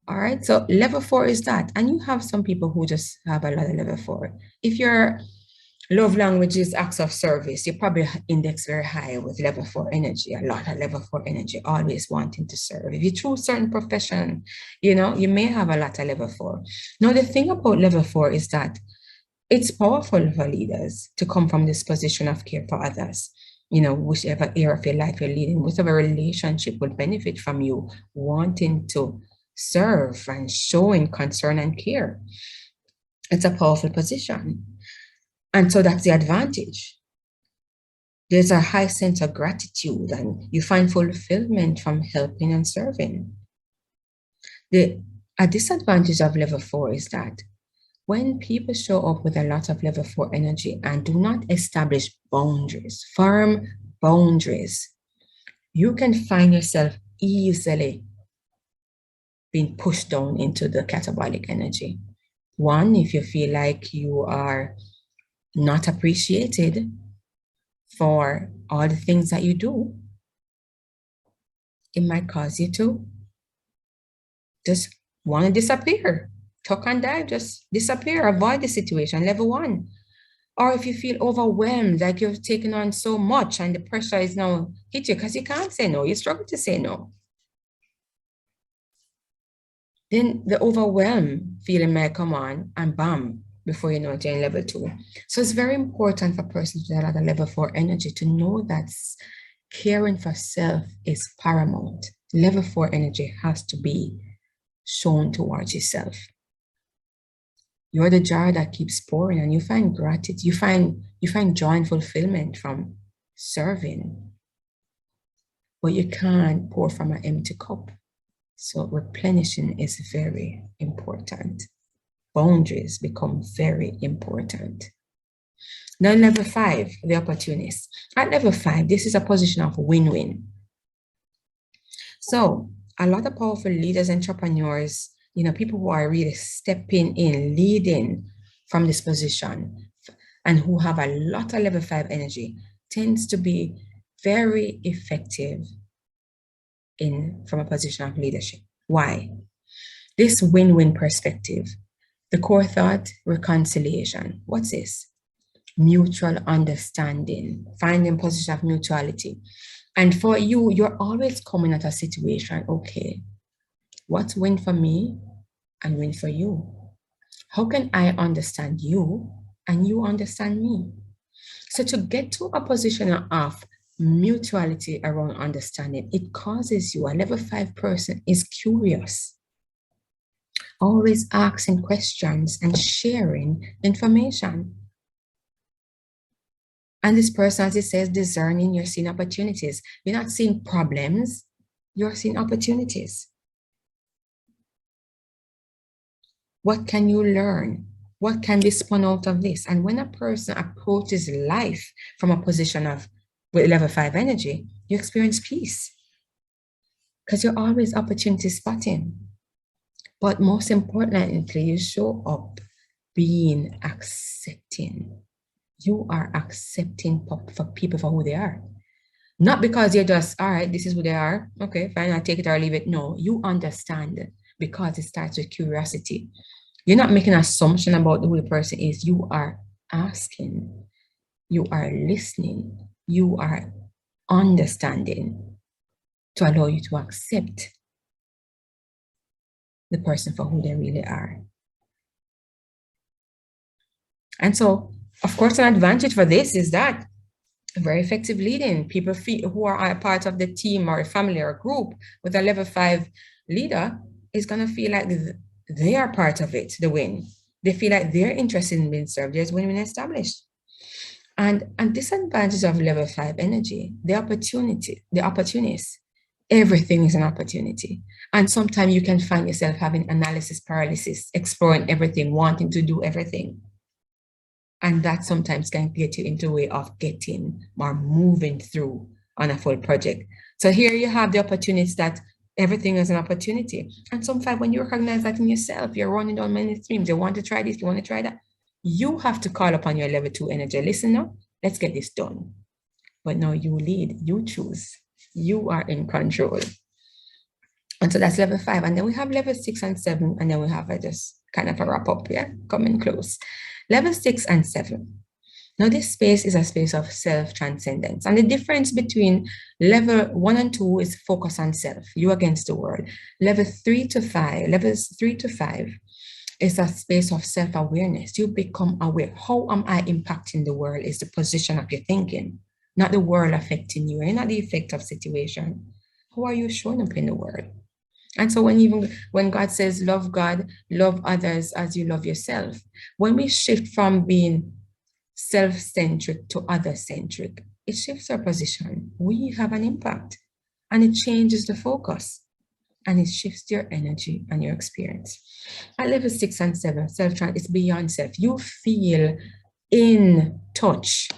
All right, so level 4 is that. And you have some people who just have a lot of level 4. If your love language is acts of service, you probably index very high with level 4 energy, a lot of level 4 energy, always wanting to serve. If you choose certain profession, you may have a lot of level 4. Now, the thing about level 4 is that it's powerful for leaders to come from this position of care for others. Whichever area of your life you're leading, whatever relationship would benefit from you wanting to serve and showing concern and care. It's a powerful position. And so that's the advantage. There's a high sense of gratitude and you find fulfillment from helping and serving. The A disadvantage of level 4 is that when people show up with a lot of level 4 energy and do not establish boundaries, firm boundaries, you can find yourself easily being pushed down into the catabolic energy. One, if you feel like you are not appreciated for all the things that you do, it might cause you to just want to disappear, tuck and dive, just disappear, avoid the situation, level 1. Or if you feel overwhelmed, like you've taken on so much and the pressure is now hit you because you can't say no, you struggle to say no. Then the overwhelm feeling might come on and bam, before you know it, you're in level 2. So it's very important for persons that are at a level 4 energy to know that caring for self is paramount. Level 4 energy has to be shown towards yourself. You're the jar that keeps pouring, and you find gratitude, you find joy and fulfillment from serving, but you can't pour from an empty cup. So replenishing is very important. Boundaries become very important. Now, level 5, the opportunist. At level 5, this is a position of win-win. So a lot of powerful leaders, entrepreneurs, people who are really stepping in, leading from this position, and who have a lot of level 5 energy, tends to be very effective from a position of leadership. Why? This win-win perspective. The core thought, reconciliation. What's this? Mutual understanding, finding position of mutuality. And for you, you're always coming at a situation, okay, what's win for me and win for you? How can I understand you and you understand me? So to get to a position of mutuality around understanding, it causes you, a level 5 person is curious, always asking questions and sharing information. And this person, as it says, discerning, you're seeing opportunities. You're not seeing problems, you're seeing opportunities. What can you learn? What can be spun out of this? And when a person approaches life from a position of with level 5 energy, you experience peace because you're always opportunity spotting. But most importantly, you show up being accepting. You are accepting for people for who they are. Not because you're just, all right, this is who they are. Okay, fine, I'll take it or leave it. No, you understand because it starts with curiosity. You're not making an assumption about who the person is. You are asking. You are listening. You are understanding to allow you to accept the person for who they really are. And so, of course, an advantage for this is that very effective leading, people who are a part of the team or a family or a group with a level 5 leader is going to feel like they are part of it, the win. They feel like they're interested in being served. There's win-win established. And disadvantage of level 5 energy, the opportunist, everything is an opportunity. And sometimes you can find yourself having analysis paralysis, exploring everything, wanting to do everything. And that sometimes can get you into a way of getting or moving through on a full project. So here you have the opportunities that everything is an opportunity. And sometimes when you recognize that in yourself, you're running down many streams. You want to try this, you want to try that. You have to call upon your level 2 energy. Listen now, let's get this done. But now you lead, you choose. You are in control. And so that's level 5. And then we have level 6 and 7. And then we have just kind of a wrap up, yeah, coming close. Level 6 and 7. Now this space is a space of self-transcendence. And the difference between level 1 and 2 is focus on self, you against the world. Levels 3 to 5 is a space of self-awareness. You become aware. How am I impacting the world is the position of your thinking, not the world affecting you, and not the effect of situation. How are you showing up in the world? And so when God says, love God, love others as you love yourself, when we shift from being self-centric to other-centric, it shifts our position. We have an impact and it changes the focus. and it shifts your energy and your experience. At level 6 and 7, self-trust is beyond self. You feel in touch,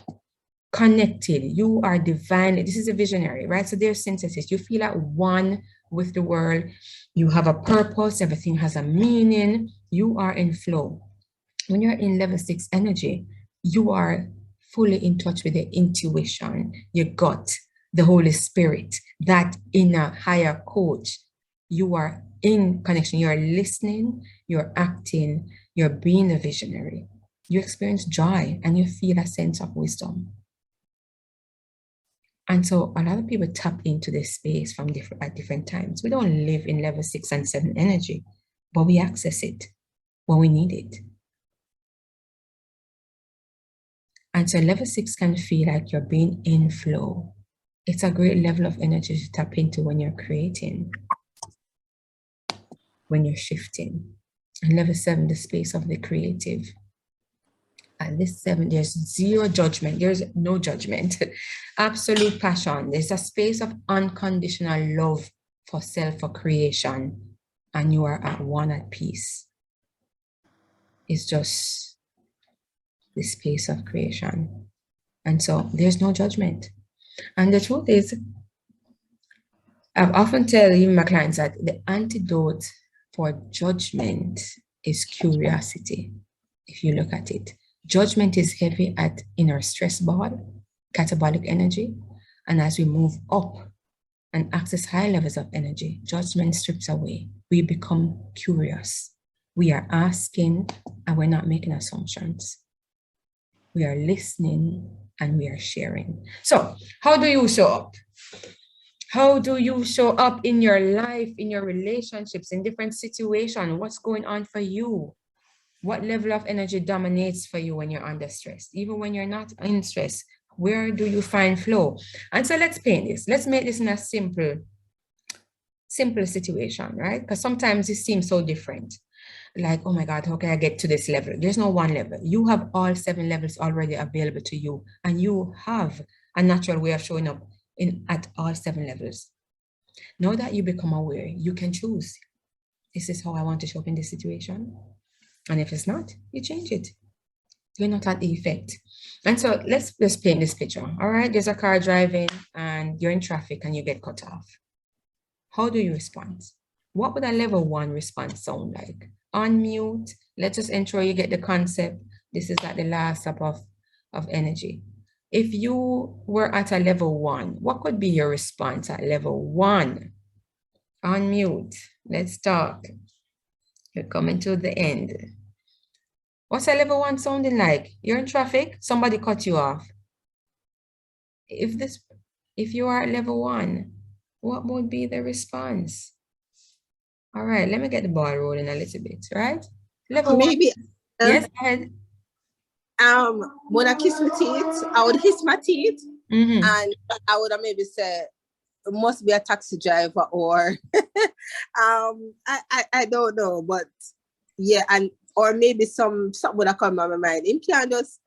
connected. You are divine. This is a visionary, right? So there's synthesis. You feel at one with the world. You have a purpose. Everything has a meaning. You are in flow. When you're in level 6 energy, you are fully in touch with the intuition, your gut, the Holy Spirit, that inner higher coach. You are in connection. You're listening, you're acting, you're being a visionary. You experience joy and you feel a sense of wisdom. And so a lot of people tap into this space from at different times. We don't live in level 6 and 7 energy, but we access it when we need it. And so level 6 can feel like you're being in flow. It's a great level of energy to tap into when you're creating, when you're shifting. And level 7, the space of the creative. At this 7, there's zero judgment. There's no judgment. Absolute passion. There's a space of unconditional love for self, for creation. And you are at one, at peace. It's just the space of creation. And so there's no judgment. And the truth is, I've often tell even my clients that the antidote for judgment is curiosity. If you look at it, judgment is heavy in our stress ball, catabolic energy. And as we move up and access high levels of energy, judgment strips away. We become curious. We are asking and we're not making assumptions. We are listening and we are sharing. So how do you show up? How do you show up in your life, in your relationships, in different situations? What's going on for you? What level of energy dominates for you when you're under stress? Even when you're not in stress, where do you find flow? And so let's paint this. Let's make this in a simple situation, right? Because sometimes it seems so different. Like, oh my God, how can I get to this level? There's no one level. You have all 7 levels already available to you, and you have a natural way of showing up at all 7 levels. Now that you become aware, you can choose. This is how I want to show up in this situation. And if it's not, you change it. You're not at the effect. And so let's just paint this picture. All right, there's a car driving and you're in traffic and you get cut off. How do you respond? What would a level 1 response sound like? Unmute. Let's just ensure you get the concept. This is at the last step of energy. If you were at a level 1, what could be your response at level 1? Unmute. Let's talk. You're coming to the end. What's a level 1 sounding like? You're in traffic, somebody cut you off. If you are at level 1, what would be the response? All right, let me get the ball rolling a little bit, right? Level 1. Yes, go ahead. When I kiss my teeth, I would hiss my teeth, and I would maybe say, it must be a taxi driver, or I don't know, but yeah, and or maybe something would have come on my mind. Him can just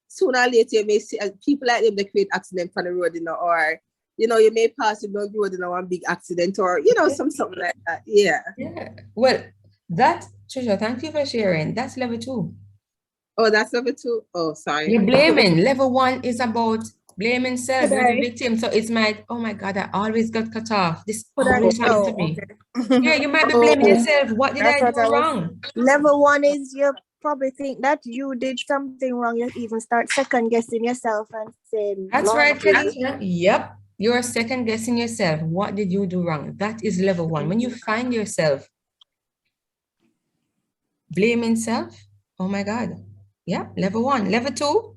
sooner or later you may see people like them, they create accident on the road, or you may pass the road in one big accident, or something like that. Yeah. Well, that Trisha, thank you for sharing. That's level 2. Oh, that's level 2. Oh, sorry. You're blaming. Level 1 is about blaming self. You're the victim. So it's oh my God, I always got cut off. This always happened to me. Okay. Yeah, you might be blaming yourself. What did I do wrong? Level 1 is you probably think that you did something wrong. You even start second guessing yourself and saying, that's right, Kelly. Yep. You're second guessing yourself. What did you do wrong? That is level 1. When you find yourself blaming self, oh my God. Yeah, level 1. Level 2,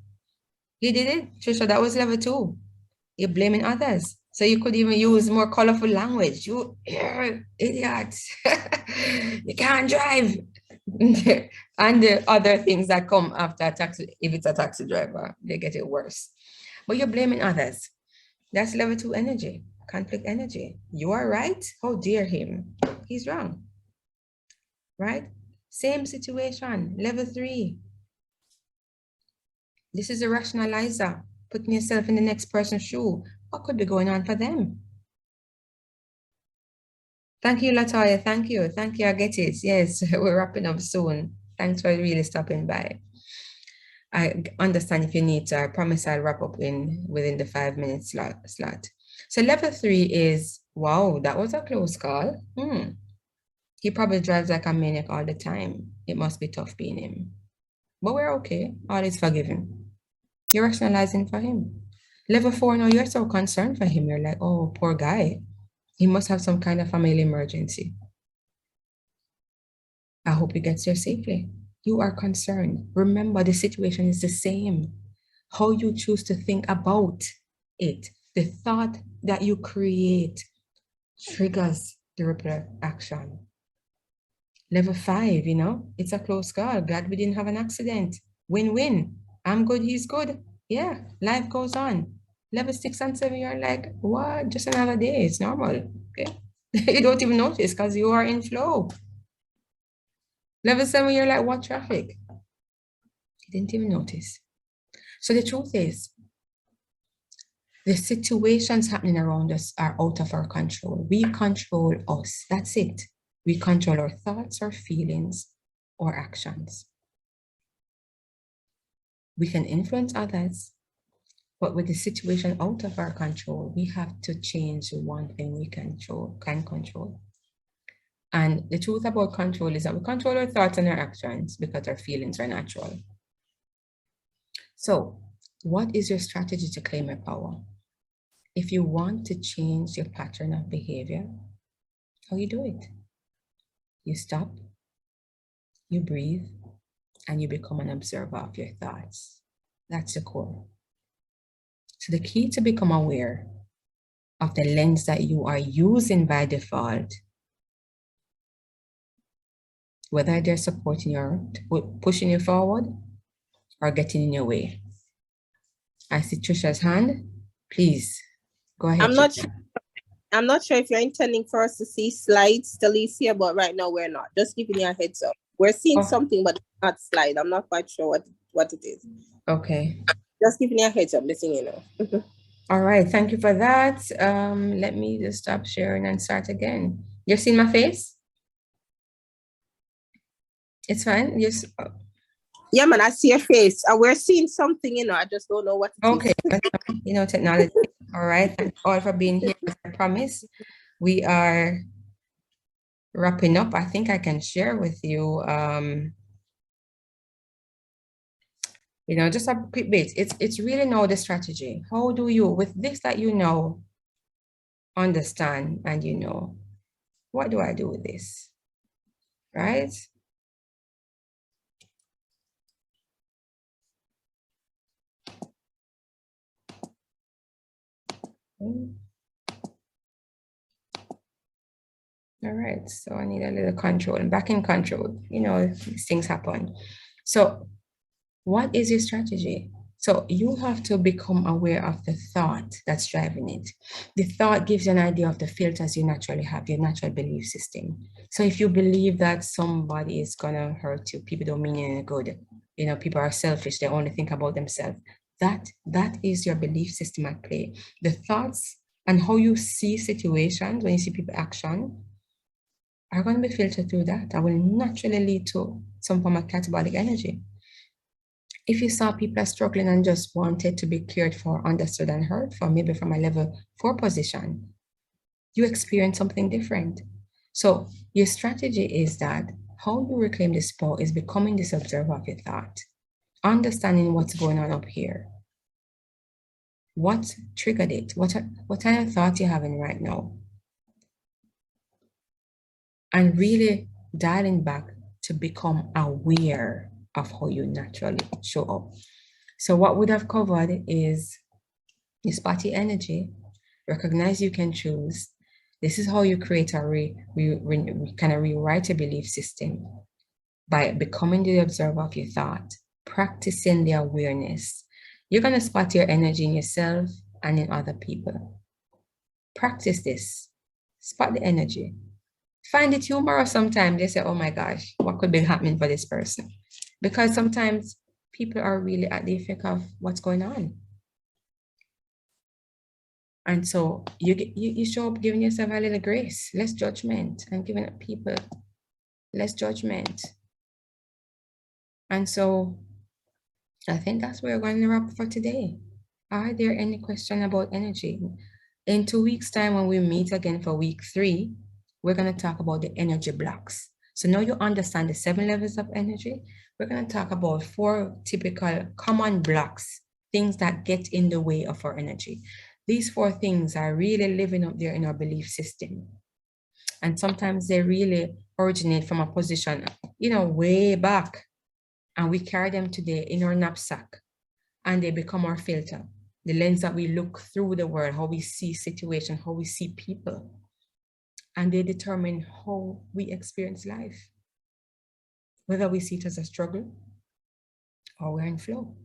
you did it, Trisha. That was level 2. You're blaming others. So you could even use more colorful language. You idiot. You can't drive. And the other things that come after a taxi, if it's a taxi driver, they get it worse. But you're blaming others. That's level 2 energy, conflict energy. You are right. How dare him? He's wrong. Right? Same situation, level 3. This is a rationalizer, putting yourself in the next person's shoe. What could be going on for them? Thank you, Latoya. Thank you. Thank you. I get it. Yes, we're wrapping up soon. Thanks for really stopping by. I understand if you need to. I promise I'll wrap up within the 5 minute slot. So level 3 is, wow, that was a close call. He probably drives like a maniac all the time. It must be tough being him. But we're okay. All is forgiven. You're rationalizing for him. Level 4, now you're so concerned for him. You're like, oh, poor guy. He must have some kind of family emergency. I hope he gets there safely. You are concerned. Remember, the situation is the same. How you choose to think about it, the thought that you create triggers the ripple action. Level 5, it's a close call. Glad we didn't have an accident. Win-win. I'm good, he's good. Yeah, life goes on. Level 6 and 7, you're like, what? Just another day. It's normal. Okay. You don't even notice because you are in flow. Level 7, you're like, what traffic? You didn't even notice. So the truth is, the situations happening around us are out of our control. We control us. That's it. We control our thoughts, our feelings, or actions. We can influence others, but with the situation out of our control, we have to change the one thing we can control. And the truth about control is that we control our thoughts and our actions because our feelings are natural. So, what is your strategy to claim your power? If you want to change your pattern of behavior, how you do it? You stop, you breathe, and you become an observer of your thoughts. That's the core. So the key to become aware of the lens that you are using by default, whether they're supporting you or pushing you forward or getting in your way. I see Trisha's hand. Please go ahead. I'm not sure if you're intending for us to see slides, Talicia, but right now we're not. Just giving you a heads up. We're seeing something, but not slide. I'm not quite sure what it is. Okay. Just giving you a heads up, letting you know. All right, thank you for that. Let me just stop sharing and start again. You've seen my face? It's fine. Yes. Yeah, man, I see your face. We're seeing something, I just don't know what it okay. is. Technology. All right. Thank you all for being here. As I promised, we are wrapping up. I think I can share with you, just a quick bit. It's really know the strategy. How do you, with this that understand, and what do I do with this? Right? All right, so I need a little control. I'm back in control. These things happen. So what is your strategy? So you have to become aware of the thought that's driving it. The thought gives you an idea of the filters you naturally have, your natural belief system. So if you believe that somebody is gonna hurt you, people don't mean any good, people are selfish, they only think about themselves. That is your belief system at play. The thoughts and how you see situations, when you see people action, are going to be filtered through that. That will naturally lead to some form of catabolic energy. If you saw people are struggling and just wanted to be cared for, understood, and heard for, maybe from a level 4 position, you experience something different. So your strategy is that how you reclaim this power is becoming this observer of your thought, understanding what's going on up here. What triggered it? What kind of thoughts you're having right now? And really dialing back to become aware of how you naturally show up. So what would have covered is you spot your energy, recognize you can choose. This is how you create a kind of rewrite a belief system by becoming the observer of your thought, practicing the awareness. You're going to spot your energy in yourself and in other people. Practice this. Spot the energy. Find it humorous sometimes. They say, oh my gosh, what could be happening for this person? Because sometimes people are really at the effect of what's going on. And so you show up giving yourself a little grace, less judgment, and giving people less judgment. And so I think that's where we're going to wrap for today. Are there any questions about energy? In 2 weeks' time, when we meet again for week 3, we're going to talk about the energy blocks. So now you understand the 7 levels of energy. We're going to talk about 4 typical common blocks, things that get in the way of our energy. These 4 things are really living up there in our belief system. And sometimes they really originate from a position, way back. And we carry them today in our knapsack, and they become our filter, the lens that we look through the world, how we see situations, how we see people. And they determine how we experience life, whether we see it as a struggle or we're in flow.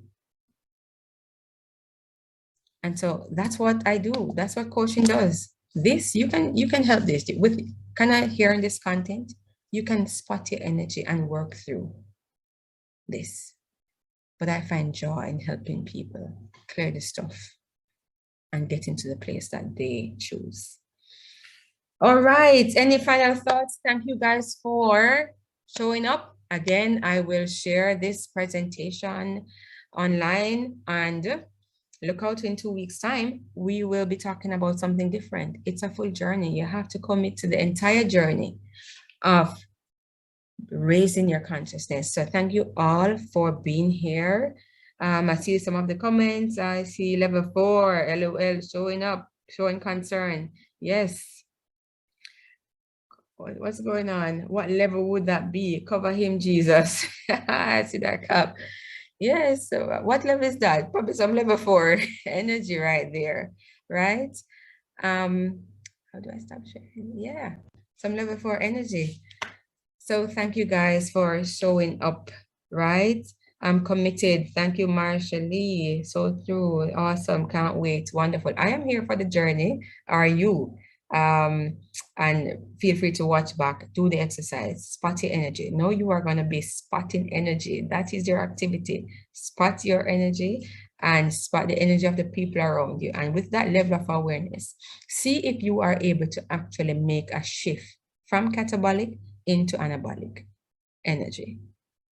And so that's what I do. That's what coaching does. This, you can help this with kind of hearing this content. You can spot your energy and work through this. But I find joy in helping people clear the stuff and get into the place that they choose. All right. Any final thoughts? Thank you guys for showing up. Again, I will share this presentation online, and look out in 2 weeks' time. We will be talking about something different. It's a full journey. You have to commit to the entire journey of raising your consciousness. So thank you all for being here. I see some of the comments. I see level 4, LOL, showing up, showing concern. Yes. What's going on? What level would that be? Cover him, Jesus. I see that cup. Yes. So what level is that? Probably some level 4 energy right there, right? How do I stop sharing? Yeah, some level 4 energy. So thank you guys for showing up, right? I'm committed. Thank you, Marsha Lee. So true. Awesome. Can't wait. Wonderful. I am here for the journey. Are you? And feel free to watch back. Do the exercise. Spot your energy. Know you are going to be spotting energy. That is your activity. Spot your energy and spot the energy of the people around you. And with that level of awareness, see if you are able to actually make a shift from catabolic into anabolic energy.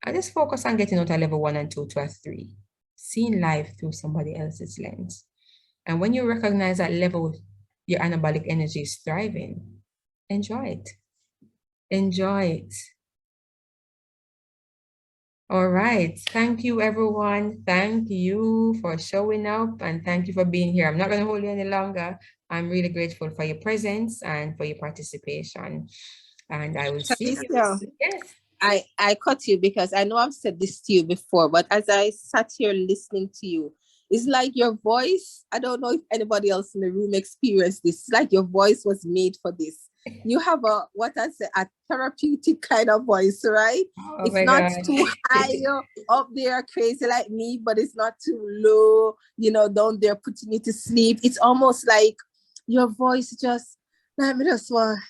And just focus on getting out of level 1 and 2 to a 3, seeing life through somebody else's lens. And when you recognize that level, your anabolic energy is thriving, enjoy it. Enjoy it. All right. Thank you, everyone. Thank you for showing up, and thank you for being here. I'm not going to hold you any longer. I'm really grateful for your presence and for your participation. And I will see you. Yes. I cut you because I know I've said this to you before, but as I sat here listening to you, it's like your voice, I don't know if anybody else in the room experienced this. It's like your voice was made for this. You have a therapeutic kind of voice, right? Oh, it's not too high up there, crazy like me, but it's not too low, down there putting you to sleep. It's almost like your voice just, let me just want,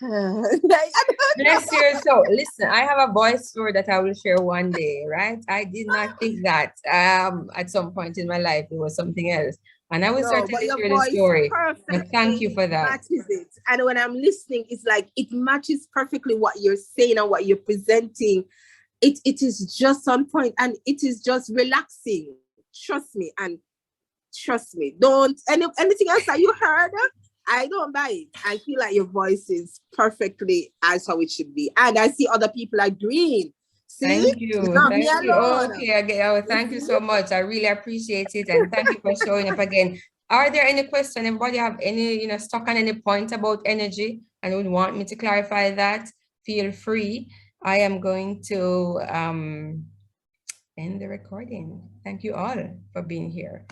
bless your soul. Listen, I have a voice story that I will share one day, right? I did not think that at some point in my life it was something else. And I will certainly share the story. But thank you for that. Matches it. And when I'm listening, it's like it matches perfectly what you're saying and what you're presenting. It is just on point, and it is just relaxing. Trust me. Don't anything else that you heard, I don't buy it. I feel like your voice is perfectly as how it should be. And I see other people agreeing. See? Thank you. Thank you. Okay. Thank you so much. I really appreciate it. And thank you for showing up again. Are there any questions? Anybody have any, stuck on any point about energy and would want me to clarify that? Feel free. I am going to end the recording. Thank you all for being here.